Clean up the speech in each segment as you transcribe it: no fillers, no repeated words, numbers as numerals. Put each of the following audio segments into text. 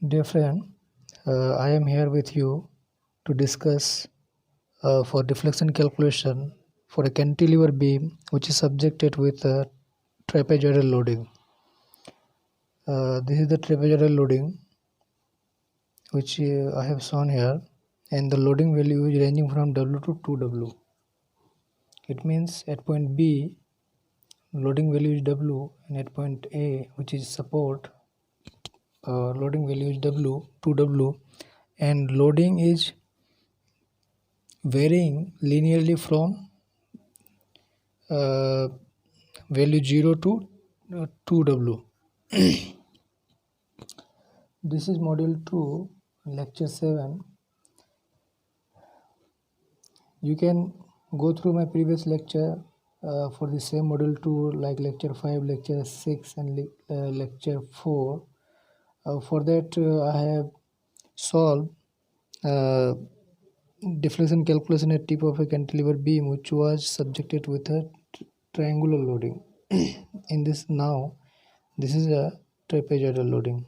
Dear friend, I am here with you to discuss for deflection calculation for a cantilever beam which is subjected with trapezoidal loading. This is the trapezoidal loading which I have shown here, and the loading value is ranging from W to 2W. It means at point B loading value is W, and at point A, which is support, loading value is W, 2W, and loading is varying linearly from value 0 to 2W. This is module 2, lecture 7. You can go through my previous lecture for the same module 2, like lecture 5, lecture 6 and lecture 4. For that I have solved deflection calculation at tip of a cantilever beam which was subjected with a triangular loading. In this now, this is a trapezoidal loading.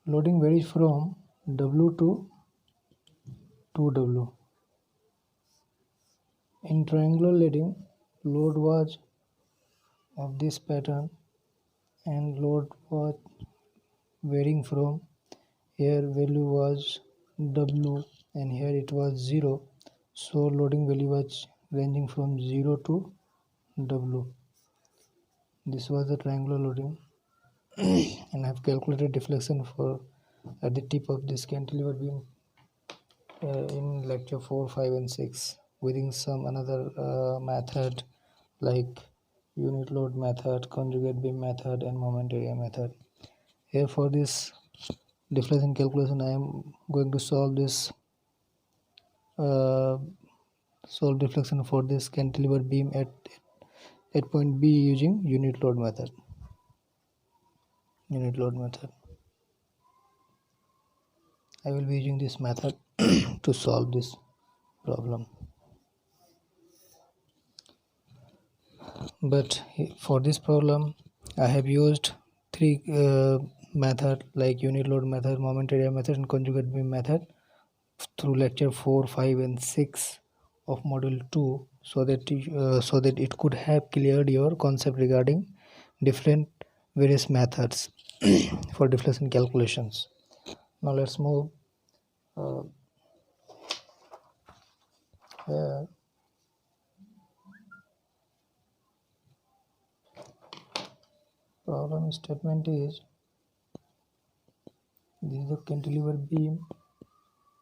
Loading varies from W to 2W. In triangular loading, load was of this pattern and load was varying from here value was W and here it was 0, so loading value was ranging from 0 to W. This was the triangular loading and I have calculated deflection for at the tip of this cantilever beam in lecture 4, 5 and 6 within some another method like unit load method, conjugate beam method and moment area method. Here for this deflection calculation I am going to solve this solve deflection for this cantilever beam at point B using unit load method. I will be using this method to solve this problem. But for this problem I have used three method like unit load method, moment area method and conjugate beam method through lecture 4, 5 and 6 of module 2 so that it could have cleared your concept regarding different various methods for deflection calculations. Now let's move here. Problem statement is this is the cantilever beam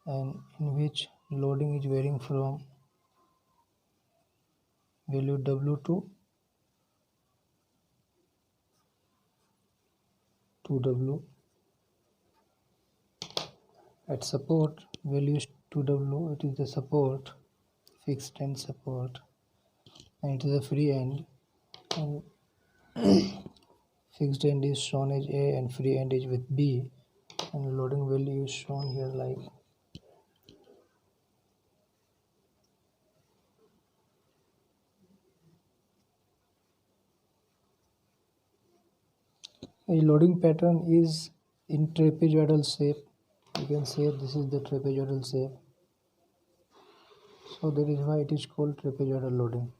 and in which loading is varying from value W to 2W. At support value is 2W, it is the support, fixed end support, and it is a free end, and fixed end is shown as A and free end is with B, and loading value is shown here like a loading pattern is in trapezoidal shape. You can say this is the trapezoidal shape, so that is why it is called trapezoidal loading.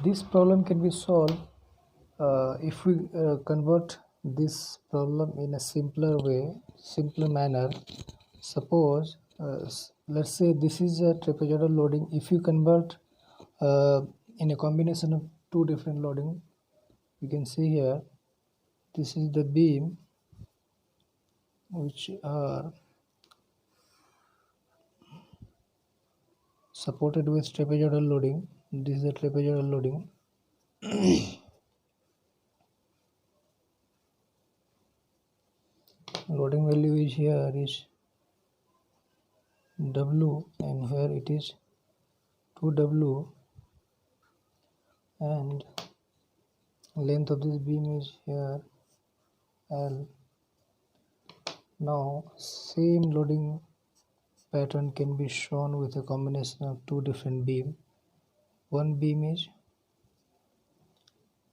This problem can be solved if we convert this problem in a simpler manner. Suppose let's say this is a trapezoidal loading. If you convert in a combination of two different loading, you can see here this is the beam which are supported with trapezoidal loading. This is the trapezoidal loading. Loading value is here is W and here it is 2W, and length of this beam is here L Now same loading pattern can be shown with a combination of two different beams. One beam is,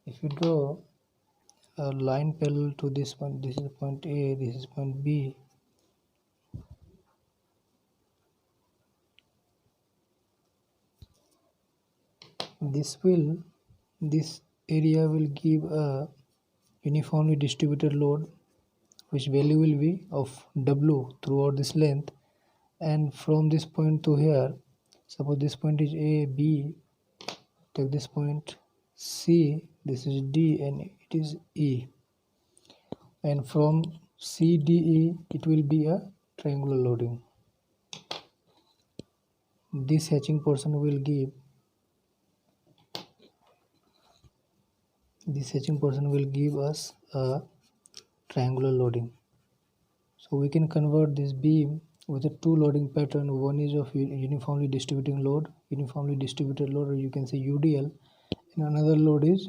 if you draw a line parallel to this point, this is point A, this is point B, this area will give a uniformly distributed load, which value will be of W throughout this length. And from this point to here, suppose this point is A, B, take this point C, this is D, and it is E, and from CDE it will be a triangular loading. This hatching portion will give us a triangular loading. So we can convert this beam with a two loading pattern. One is of uniformly distributed load, or you can say UDL, and another load is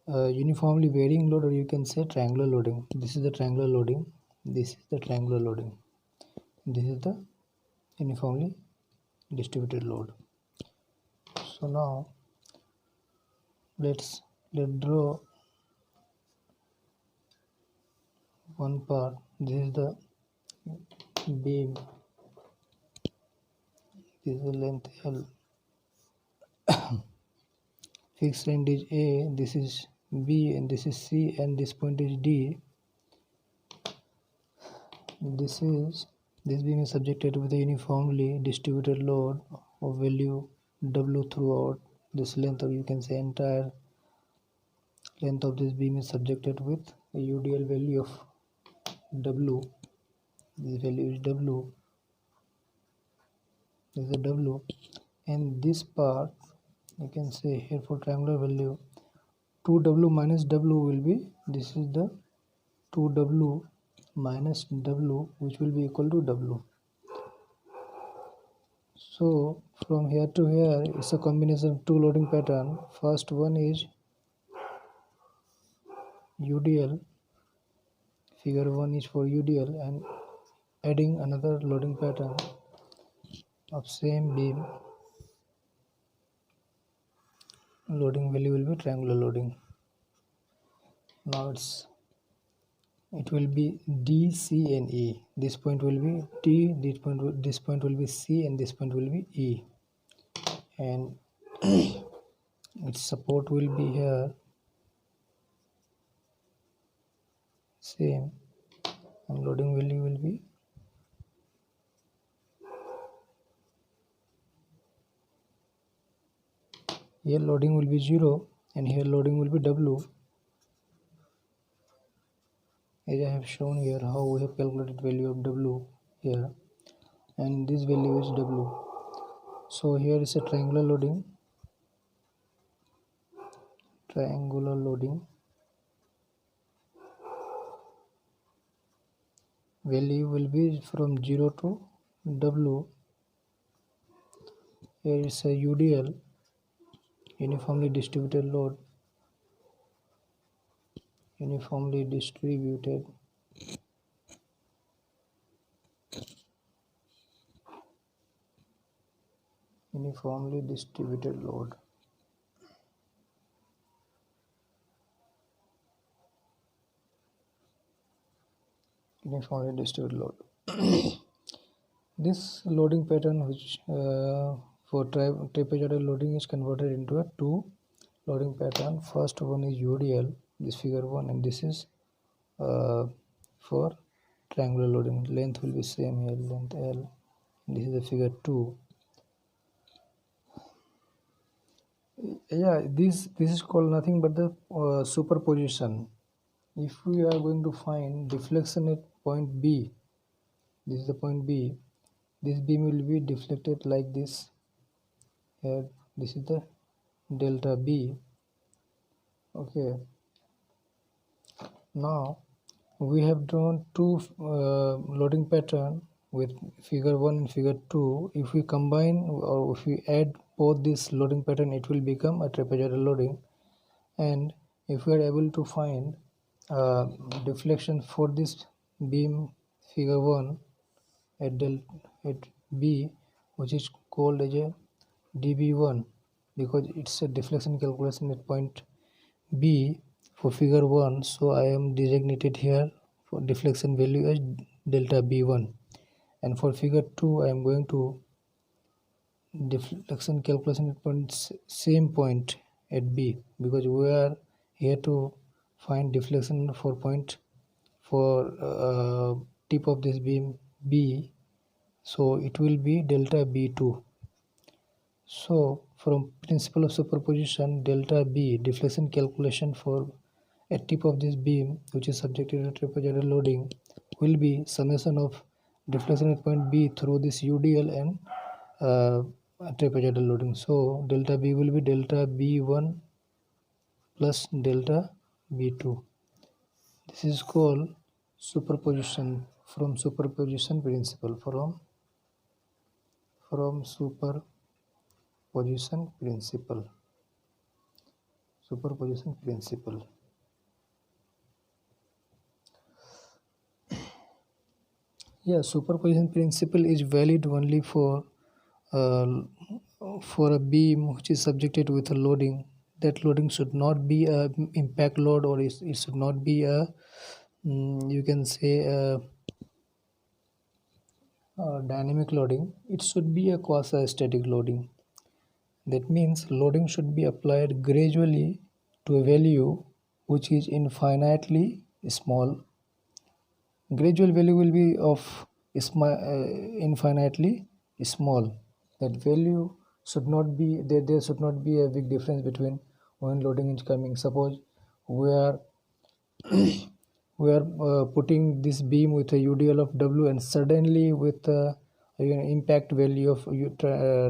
uniformly varying load, or you can say triangular loading. This is the triangular loading, this is the triangular loading, this is the uniformly distributed load. So now let's draw one part. This is the beam, this is the length L, fixed end is A, this is B, and this is C, and this point is D. This beam is subjected with a uniformly distributed load of value W throughout this length, or you can say entire length of this beam is subjected with a UDL value of W. This value is W. This is the W, and this part you can say here for triangular value 2W minus W will be, this is the 2W minus W, which will be equal to W. So from here to here it's a combination of two loading pattern. First one is UDL, figure 1 is for UDL, and adding another loading pattern of same beam, loading value will be triangular loading. Now it will be D, C, and E. This point will be D, this point will be C, and this point will be E, and its support will be here same, and loading value will be here, loading will be 0, and here loading will be W, as I have shown here how we have calculated value of W here, and this value is W. So here is a triangular loading, value will be from 0 to W. Here is a UDL, uniformly distributed load, uniformly distributed load. This loading pattern, which for trapezoidal loading, is converted into a two loading pattern. First one is UDL, this figure 1, and this is for triangular loading. Length will be same here, length L. This is the figure 2. Yeah, this is called nothing but the superposition. If we are going to find deflection at point B, this is the point B, this beam will be deflected like this. Here this is the delta B. Okay, now we have drawn two loading pattern with figure 1 and figure 2. If we combine or if we add both this loading pattern, it will become a trapezoidal loading. And if we are able to find deflection for this beam figure 1 at B, which is called as a dB1 because it's a deflection calculation at point B for figure 1. So I am designated here for deflection value as delta B1, and for figure 2 I am going to deflection calculation at same point at B because we are here to find deflection for point for tip of this beam B, so it will be delta B2. So from principle of superposition, delta B deflection calculation for a tip of this beam which is subjected to trapezoidal loading will be summation of deflection at point B through this UDL and trapezoidal loading. So delta B will be delta B1 plus delta B2. This is called superposition from superposition principle. From superposition principle. Superposition principle. Yeah, superposition principle is valid only for a beam which is subjected with a loading. That loading should not be a impact load, or it should not be a you can say a dynamic loading. It should be a quasi-static loading. That means loading should be applied gradually to a value which is infinitely small. Gradual value will be of infinitely small. That value should not be there should not be a big difference between when loading is coming. Suppose we are putting this beam with a UDL of W, and suddenly with impact value of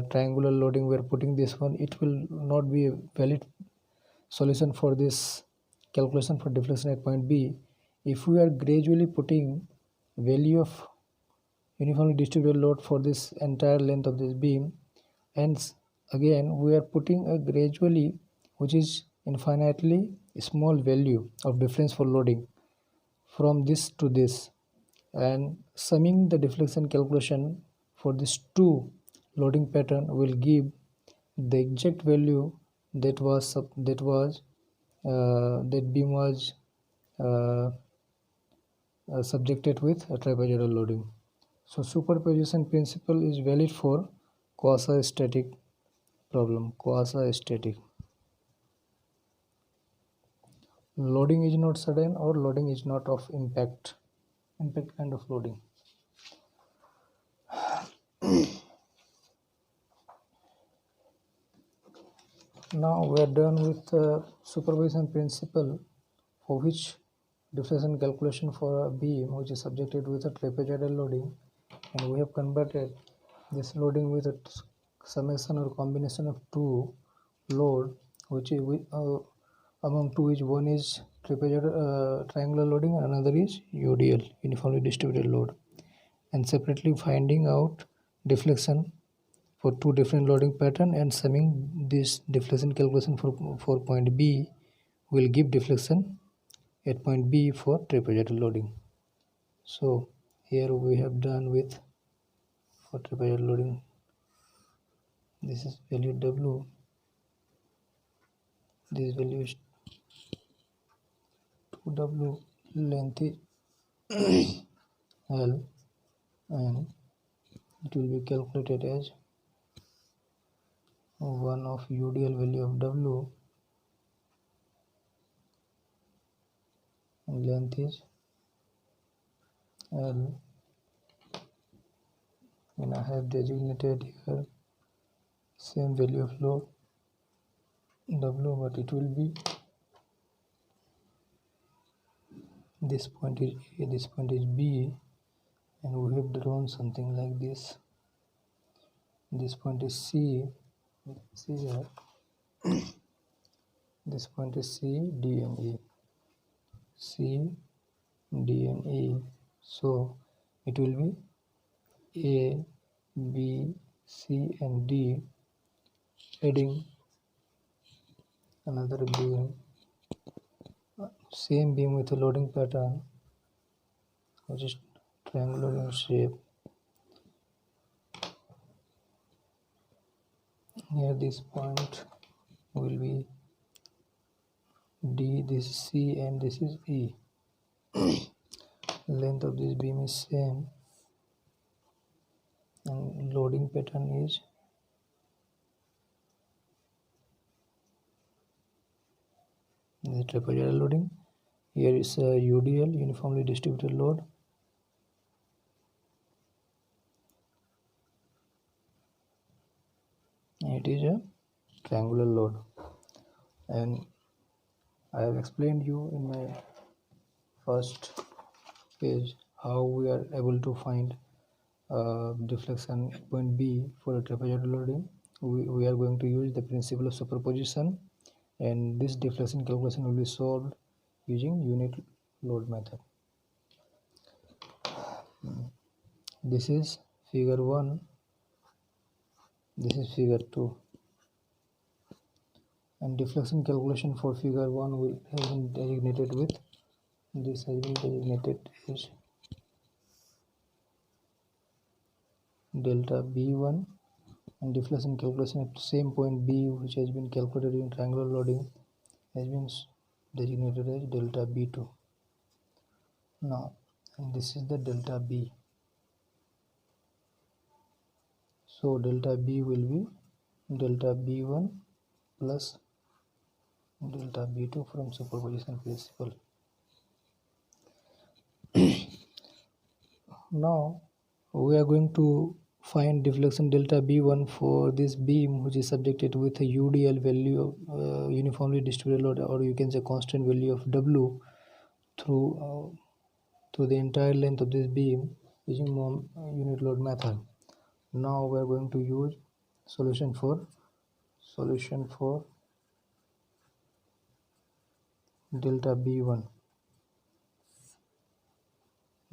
triangular loading we are putting this one, it will not be a valid solution for this calculation for deflection at point B. If we are gradually putting value of uniformly distributed load for this entire length of this beam, and again we are putting a gradually which is infinitely small value of difference for loading from this to this, and summing the deflection calculation for these two loading pattern will give the exact value that beam was subjected with a trapezoidal loading. So superposition principle is valid for quasi-static problem. Quasi-static loading is not sudden, or loading is not of impact kind of loading. Now we are done with the superposition principle for which deflection calculation for a beam which is subjected with a trapezoidal loading, and we have converted this loading with a summation or combination of two load, which is among two is one is triangular loading and another is UDL, uniformly distributed load, and separately finding out deflection for two different loading pattern, and summing this deflection calculation for point B will give deflection at point B for trapezoidal loading. So here we have done with for trapezoidal loading. This is value W. This value is 2W, length is L, and it will be calculated as 1 of UDL value of W, and length is L, and I have designated here same value of load W, but it will be this point is A, this point is B, and we have drawn something like this. This point is C, see here. This point is C, D and E. C, D and E. So it will be A, B, C and D, adding another beam, same beam with a loading pattern which is triangular in shape. Here this point will be D, this is C, and this is E. Length of this beam is same, and loading pattern is the trapezoidal loading. Here is a UDL, uniformly distributed load. It is a triangular load, and I have explained you in my first page how we are able to find deflection at point B for a trapezoidal loading. We are going to use the principle of superposition, and this deflection calculation will be solved using unit load method. This is figure 1, this is figure 2, and deflection calculation for figure 1 will have been designated with, this has been designated as delta B1, and deflection calculation at the same point B, which has been calculated in triangular loading, has been designated as delta B2. Now, and this is the delta B. So delta B will be delta B1 plus delta B2 from superposition principle. Now we are going to find deflection delta B1 for this beam which is subjected with a UDL value of uniformly distributed load, or you can say constant value of W through the entire length of this beam using unit load method. Now we are going to use solution for delta B1.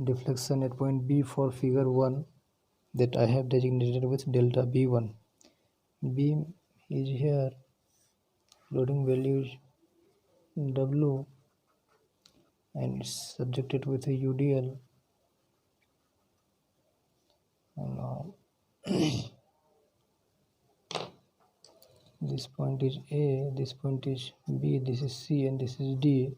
Deflection at point B for figure 1 that I have designated with delta B1. Beam is here, loading value is W, and it's subjected with a UDL. And now this point is A, this point is B, this is C, and this is D.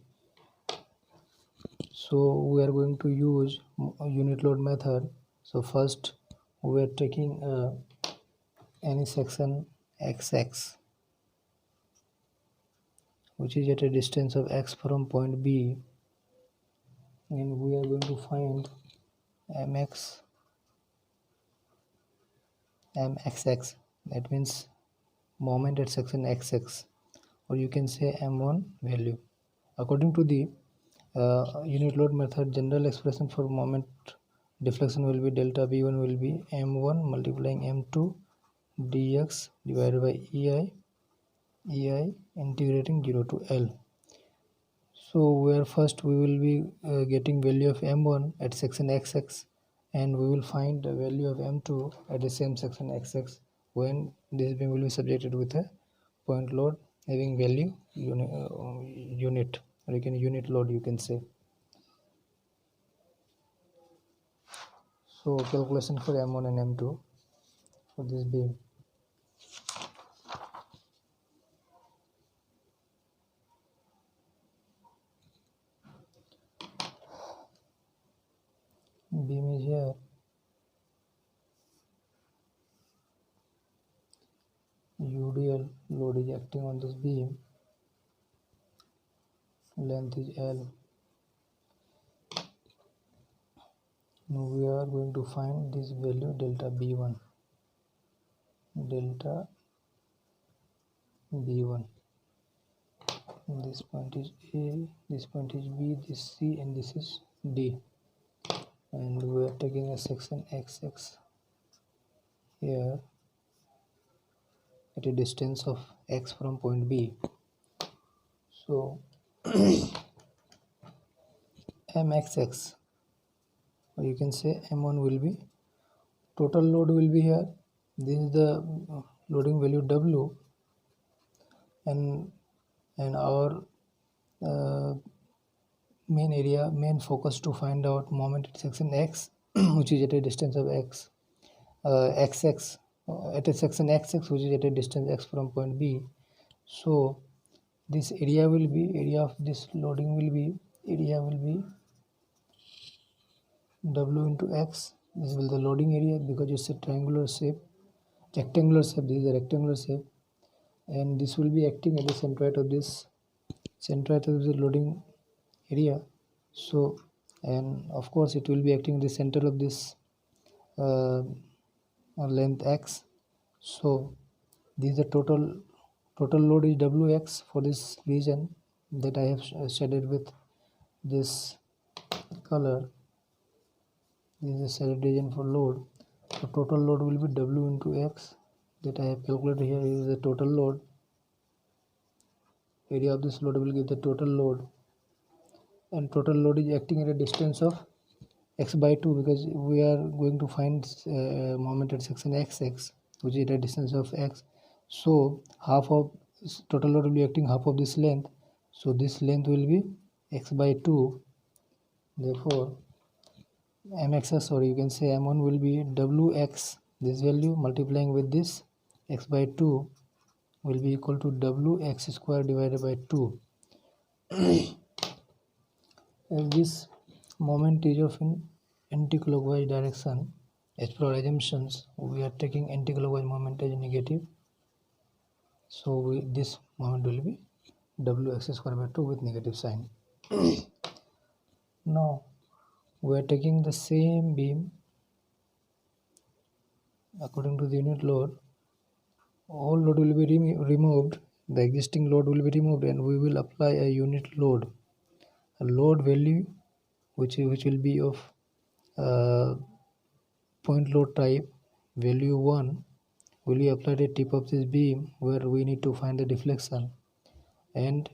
So we are going to use a unit load method. So first we are taking any section XX which is at a distance of X from point B, and we are going to find MXX, that means moment at section XX, or you can say M1 value. According to the unit load method, general expression for moment deflection will be delta B1 will be M1 multiplying M2 dx divided by EI integrating 0 to L. So where first we will be getting value of M1 at section XX, and we will find the value of M2 at the same section XX when this beam will be subjected with a point load having value unit, or you can unit load you can say. So calculation for M1 and M2 for this beam. Beam is here, UDL load is acting on this beam, length is L. Now we are going to find this value delta B1. This point is A, this point is B, this C, and this is D. And we are taking a section XX here at a distance of X from point B. So MXX, or you can say M1 will be, total load will be here, this is the loading value W, and our main focus to find out moment at section X which is at a distance of x, xx, at a section xx, which is at a distance x from point B. So this area of this loading will be w into x. This will be the loading area because it's a rectangular shape. This is a rectangular shape, and this will be acting at the centroid of the loading area. So, and of course it will be acting at the center of this length x. So this is the total load is wx for this region that I have shaded with this color. This is a shaded region for load. So total load will be w into x that I have calculated here. Is the total load. Area of this load will give the total load, and total load is acting at a distance of x by 2 because we are going to find moment at section xx, which is at a distance of x. So half of total load will be acting half of this length. So this length will be x by 2. Therefore mxs, or you can say m1, will be wx, this value multiplying with this x by 2 will be equal to wx square divided by 2. As this moment is of in anti-clockwise direction, as per our assumptions, we are taking anti-clockwise moment as negative. So this moment will be wx square by 2 with negative sign. Now we are taking the same beam according to the unit load. All load will be removed. The existing load will be removed, and we will apply a unit load, a load value which will be of point load type. Value 1 will be applied at tip of this beam, where we need to find the deflection, and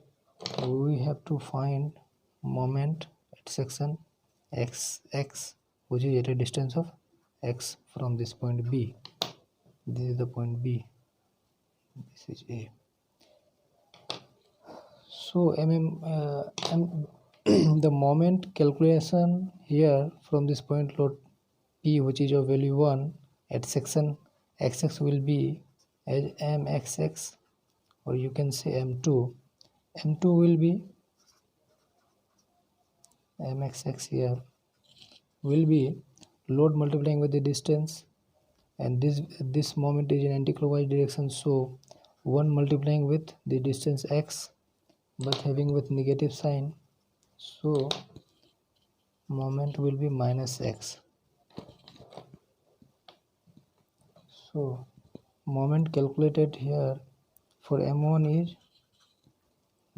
we have to find moment at section xx, which is at a distance of x from this point B. This is the point B, this is A. So the moment calculation here from this point load P, which is of value 1 at section xx, will be as mxx, or you can say m2. M2 will be mxx here, will be load multiplying with the distance, and this moment is in anti-clockwise direction, so 1 multiplying with the distance x but having with negative sign, so moment will be minus x. So moment calculated here for m1 is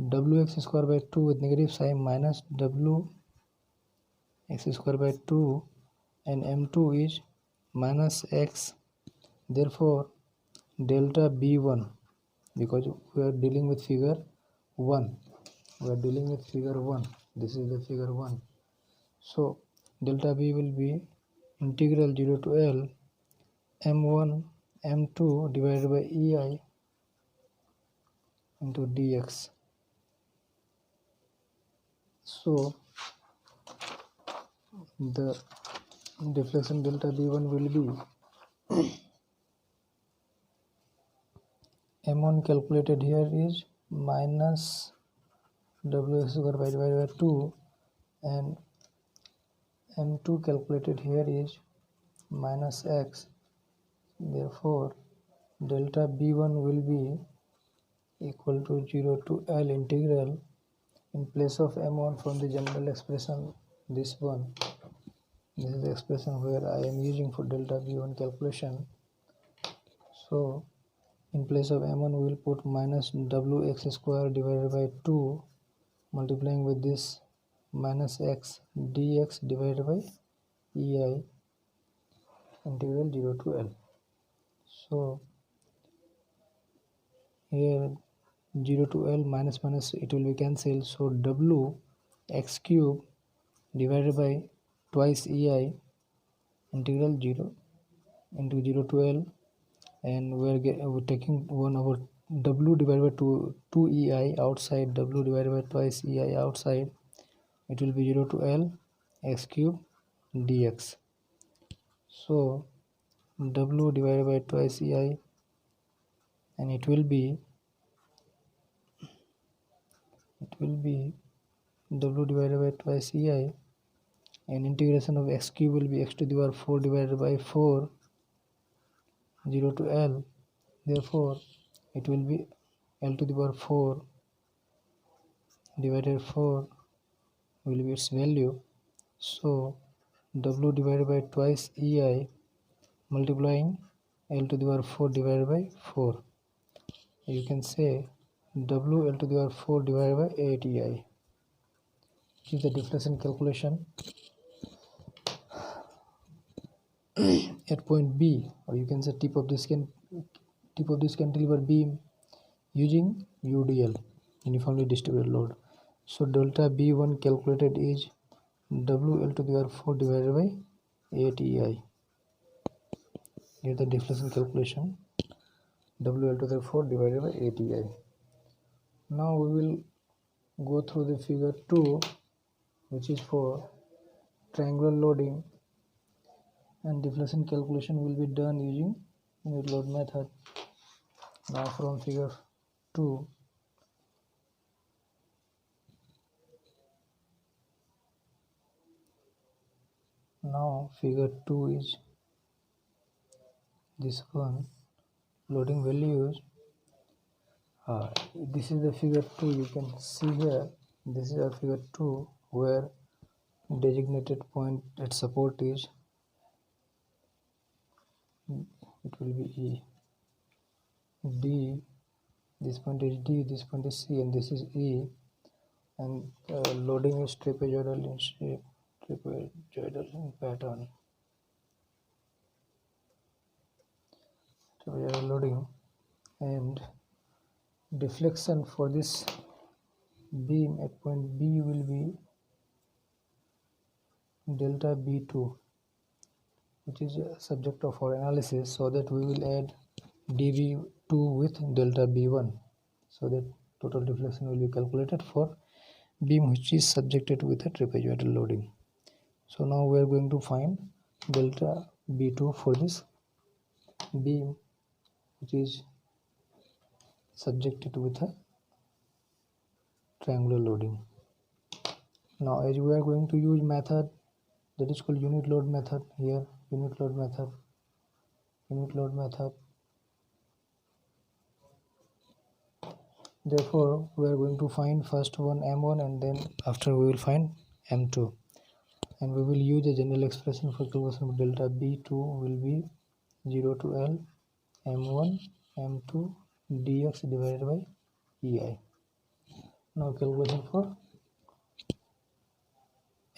wx square by 2 with negative sign minus wx square by 2, and m2 is minus x. Therefore delta b1, because we are dealing with figure 1, this is the figure 1, so delta b will be integral 0 to L m1 m2 divided by ei into dx. So the deflection delta b1 will be m1 calculated here is minus wx square by divided by 2, and m2 calculated here is minus x. Therefore delta b1 will be equal to 0 to L integral, in place of m1 from the general expression, this is the expression where I am using for delta b1 calculation. So in place of m1 we will put minus wx square divided by 2 multiplying with this minus x dx divided by ei integral 0 to L. So here 0 to L, minus minus it will be cancelled, so w x cube divided by twice ei integral 0 into 0 to L, and we're taking 1 over w divided by 2 ei outside, w divided by twice ei outside, it will be 0 to L x cube dx. So W divided by twice EI, and it will be W divided by twice EI, and integration of x cube will be x to the power 4 divided by 4, 0 to L. Therefore it will be L to the power 4 divided 4 will be its value. So W divided by twice EI multiplying L to the power 4 divided by 4. You can say W L to the power 4 divided by 8 EI. This is the deflection calculation at point B, or you can say tip of this cantilever beam using UDL, uniformly distributed load. So delta B1 calculated is WL to the power 4 divided by 8 EI. Here the deflection calculation, WL to the 4 divided by 8 EI. Now we will go through the figure 2, which is for triangular loading, and deflection calculation will be done using unit load method. Now from figure 2, figure 2 is this one, loading values. This is the figure 2, you can see here. This is our figure 2, where designated point at support is, it will be E, D, this point is D, this point is C, and this is E, and loading is trapezoidal in shape, trapezoidal in pattern, trapezoidal loading, and deflection for this beam at point B will be delta B2, which is a subject of our analysis, so that we will add dB2 with delta B1, so that total deflection will be calculated for beam which is subjected with a trapezoidal loading. So now we are going to find delta B2 for this beam which is subjected with a triangular loading. Now as we are going to use method that is called unit load method, here unit load method, therefore we are going to find first one M1, and then after we will find M2, and we will use a general expression for calculation of delta B2 will be 0 to L M1 M2 dx divided by EI. Now calculation for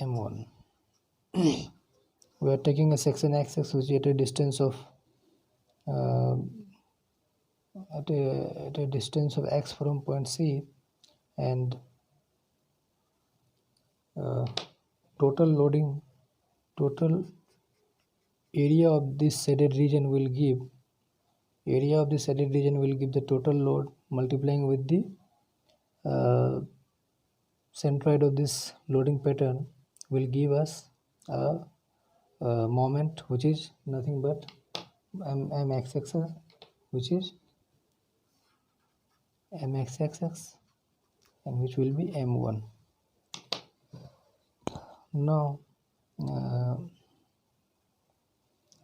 M1. We are taking a section axis which is at a distance of x from point C, and total area of this shaded region will give the total load multiplying with the centroid of this loading pattern will give us a moment which is nothing but mx-axis, which is mx-axis, and which will be M1. Now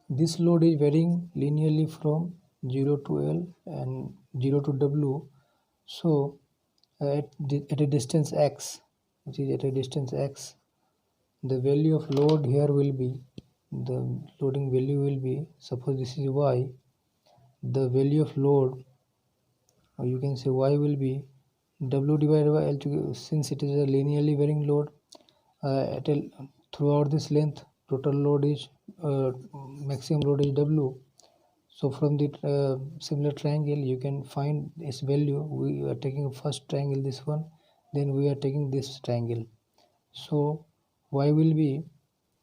this load is varying linearly from 0 to L and 0 to W. So at a distance x, which is at a distance x, the value of load here will be, the loading value will be, suppose this is y, the value of load, or you can say y, will be W divided by L, since it is a linearly varying load. Throughout this length total load is maximum load is W. So from the similar triangle you can find its value. We are taking first triangle, this one, then we are taking this triangle. So y will be,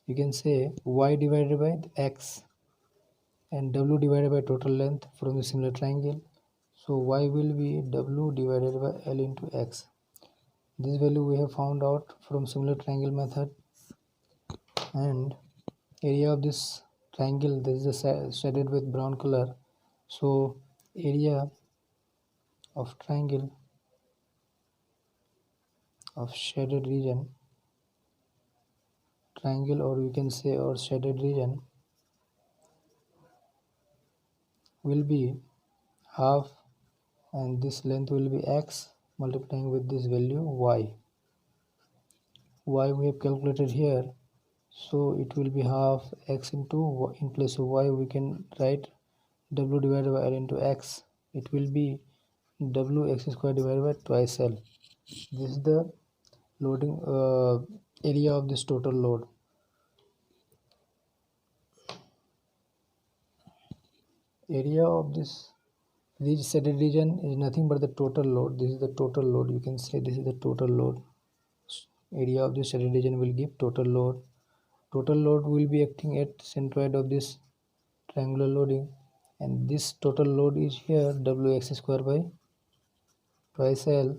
you can say, y divided by x, and W divided by total length from the similar triangle. So y will be W divided by L into x. This value we have found out from similar triangle method, and area of this triangle, this is shaded with brown color. So area of triangle of shaded region, triangle, or you can say or shaded region, will be half, and this length will be x multiplying with this value y. Y we have calculated here, so it will be half x into y. In place of y we can write w divided by l into x. It will be w x square divided by twice l. This is the loading area of this total load. Area of this shaded region is nothing but the total load. This is the total load. You can say this is the total load. Area of this shaded region will give total load. Total load will be acting at centroid of this triangular loading, and this total load is here wx square by twice l.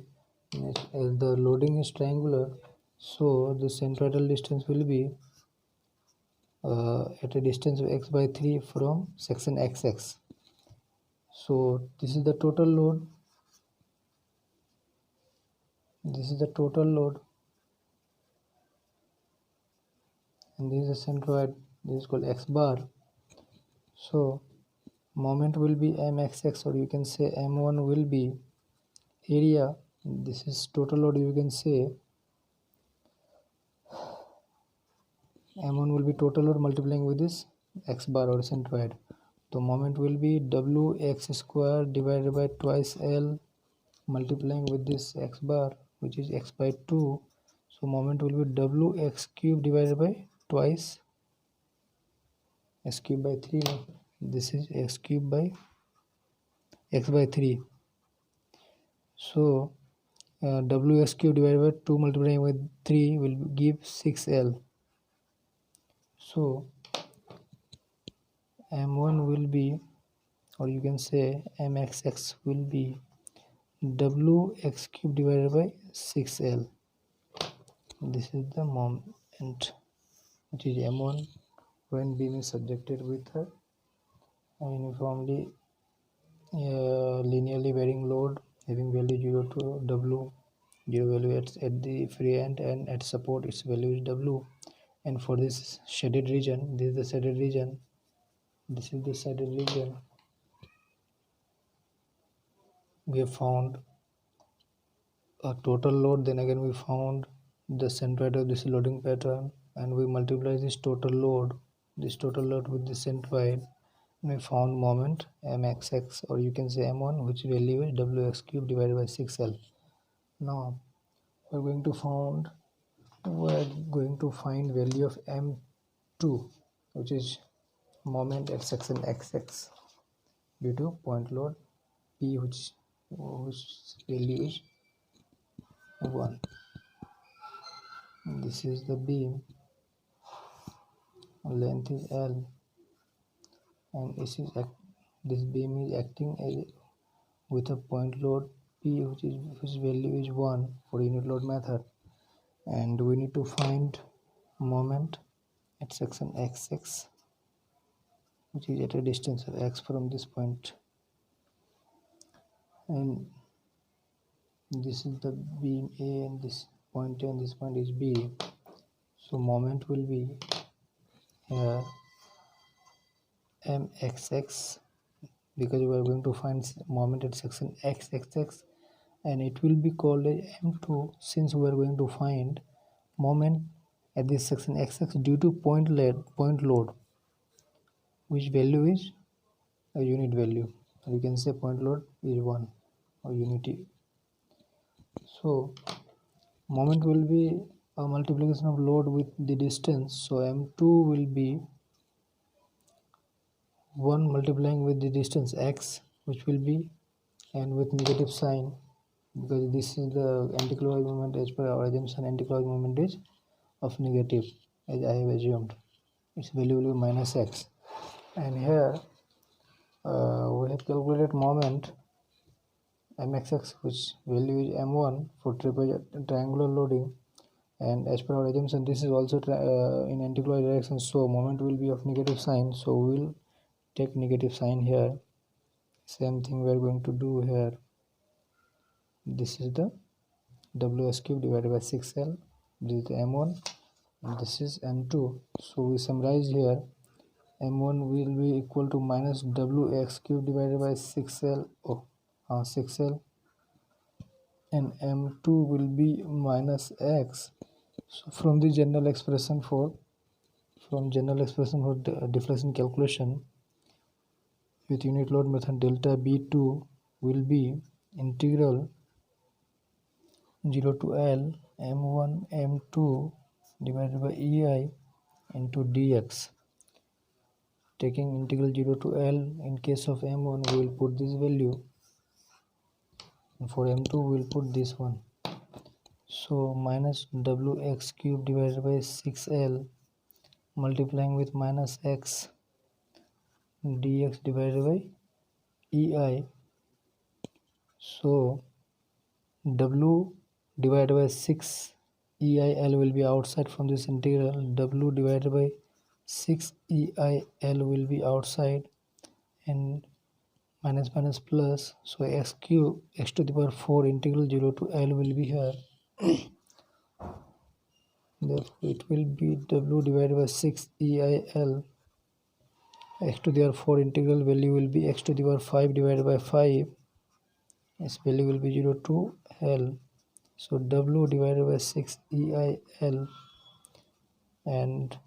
As the loading is triangular, so the centroidal distance will be at a distance of x by 3 from section xx. So this is the total load. This is the total load, and this is the centroid. This is called x bar. So moment will be mxx, or you can say m1 will be area. This is total load. You can say m1 will be total load multiplying with this x bar or centroid. The moment will be wx square divided by twice l multiplying with this x bar, which is x by 2. So moment will be wx cube divided by twice x cube by 3. This is x cube by x by 3. So wx cube divided by 2 multiplying with 3 will give 6l. So m1 will be, or you can say mxx will be wx cube divided by 6l. This is the moment, which is m1 when beam is subjected with a uniformly linearly varying load having value 0 to w. 0 value at the free end, and at support its value is w. And for this shaded region, this is the shaded region. This is the shaded region. We have found a total load. Then again we found the centroid of this loading pattern, and we multiply this total load with the centroid, and we found moment mxx, or you can say m1, which value is wx cube divided by 6l. Now we're going to find value of m2, which is moment at section xx due to point load p, which value is 1. This is the beam, length is l, and this beam is acting with a point load p, whose value is 1 for unit load method, and we need to find moment at section xx, which is at a distance of x from this point, and this is the beam A, and this point A, and this point is B. So moment will be here mxx, because we are going to find moment at section xxx, and it will be called as m2 since we are going to find moment at this section xx due to point load, which value is a unit value, or you can say point load is 1 or unity. So moment will be a multiplication of load with the distance. So m2 will be 1 multiplying with the distance x, which will be, and with negative sign, because this is the anticlockwise moment. As per our assumption, anticlockwise moment is of negative, as I have assumed. Its value will be minus x. And here we have calculated moment mxx, which value is m1 for triangular loading. and as per our assumption this is also in anticlockwise direction, so moment will be of negative sign, so we will take negative sign here. Same thing we are going to do here. This is the ws cube divided by 6l, this is the m1 and this is m2. So we summarize here, m1 will be equal to minus wx cube divided by 6l 6l, and m2 will be minus x. So from the general expression for deflection calculation with unit load method, delta b2 will be integral 0 to L m1 m2 divided by ei into dx. Taking integral 0 to L, in case of m1 we will put this value, and for m2 we will put this one. So minus wx cube divided by 6l multiplying with minus x dx divided by ei. So w divided by 6 EIL will be outside from this integral. W divided by 6 EIL will be outside, and minus minus plus, so x cube x to the power 4 integral 0 to L will be here. Therefore it will be W divided by 6 EIL, x to the power 4 integral value will be x to the power 5 divided by 5, its value will be 0 to L. So W divided by 6 EIL, and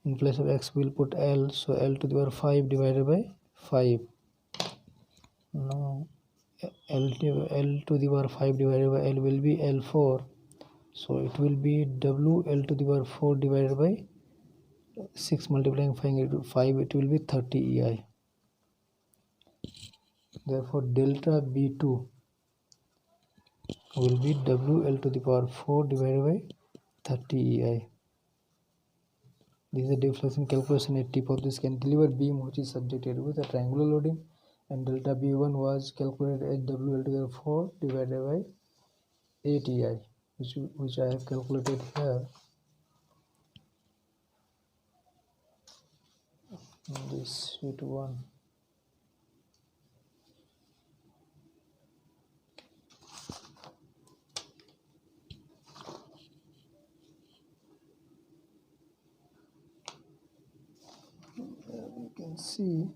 in place of x we will put L, so L to the power 5 divided by 5. Now L to the power 5 divided by L will be L4, so it will be W L to the power 4 divided by 6 multiplying 5, it will be 30 EI. Therefore delta B2 will be W L to the power 4 divided by 30 EI. This is the deflection calculation at tip of this cantilever beam, which is subjected with a triangular loading, and delta B1 was calculated as WL to the 4 divided by 8 EI, which I have calculated here. This sheet 1. You can see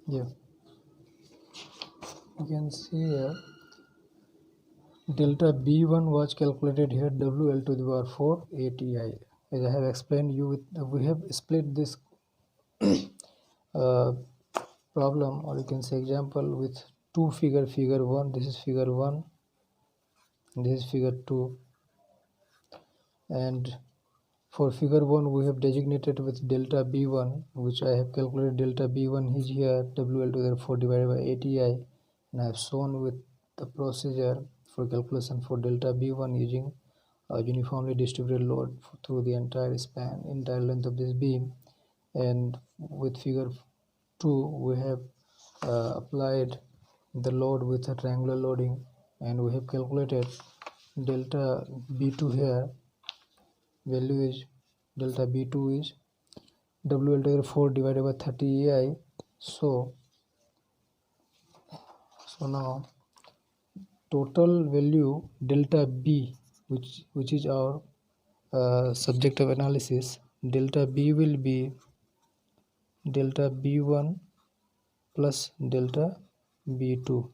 here. You can see here delta B1 was calculated here WL to the power 4 8EI. As I have explained you, we have split this problem, or you can say example, with two figure 1, this is figure 1, this is figure 2, and for figure 1 we have designated with delta B1, which I have calculated. Delta B1 is here WL to the 4 divided by 8EI, and I have shown with the procedure for calculation for delta B1 using a uniformly distributed load through the entire length of this beam. And with figure 2 we have applied the load with a triangular loading, and we have calculated delta B2 here. Value is delta B2 is WL to the 4 divided by 30 EI. So now total value delta B, which is our subject of analysis, delta B will be delta B1 plus delta B2,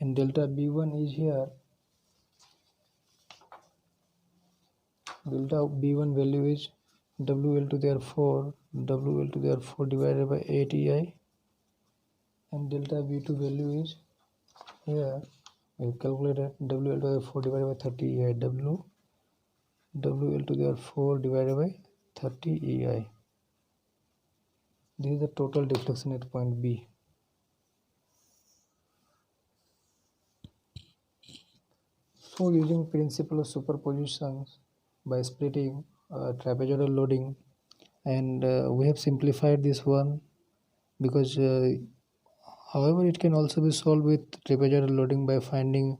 and delta B1 is here. Delta B1 value is WL to the 4 divided by 8 EI, and delta B2 value is here. We have calculated WL to the 4 divided by 30 EI, WL to the 4 divided by 30 EI. This is the total deflection at point B. So using principle of superpositions by splitting trapezoidal loading and we have simplified this one because however it can also be solved with trapezoidal loading by finding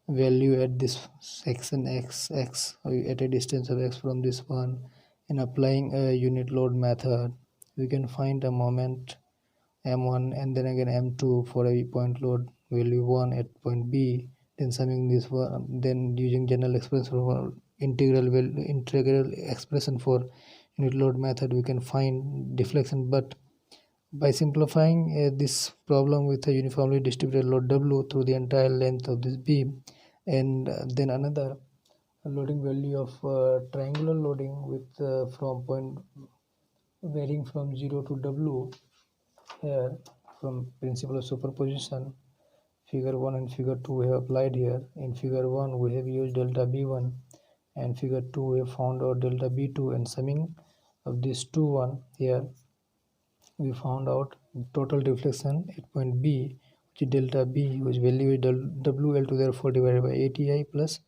value at this section x at a distance of x from this one, and applying a unit load method we can find a moment m1 and then again m2 for a point load value 1 at point b, then summing this one, then using general expression for integral expression for unit load method we can find deflection. But by simplifying this problem with a uniformly distributed load W through the entire length of this beam, and then another loading value of triangular loading with from point varying from 0 to W here from principle of superposition, figure 1 and figure 2 we have applied here. In figure 1 we have used delta B1, and figure 2 we have found out delta B2, and summing of these two one here we found out total deflection at point B, which is delta B, which value is WL to the power 4 divided by 80I plus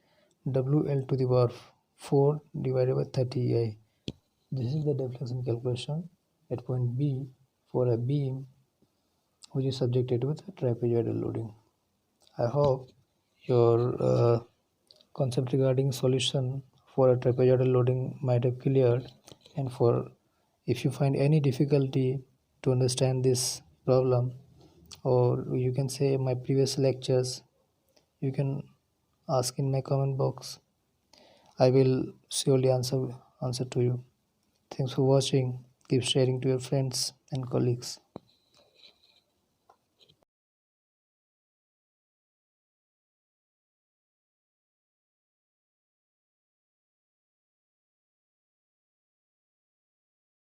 WL to the power 4 divided by 30I. This is the deflection calculation at point B for a beam which is subjected with trapezoidal loading. I hope your concept regarding solution for a trapezoidal loading might have cleared, and for if you find any difficulty to understand this problem, or you can say my previous lectures, you can ask in my comment box. I will surely answer to you. Thanks for watching. Keep sharing to your friends and colleagues.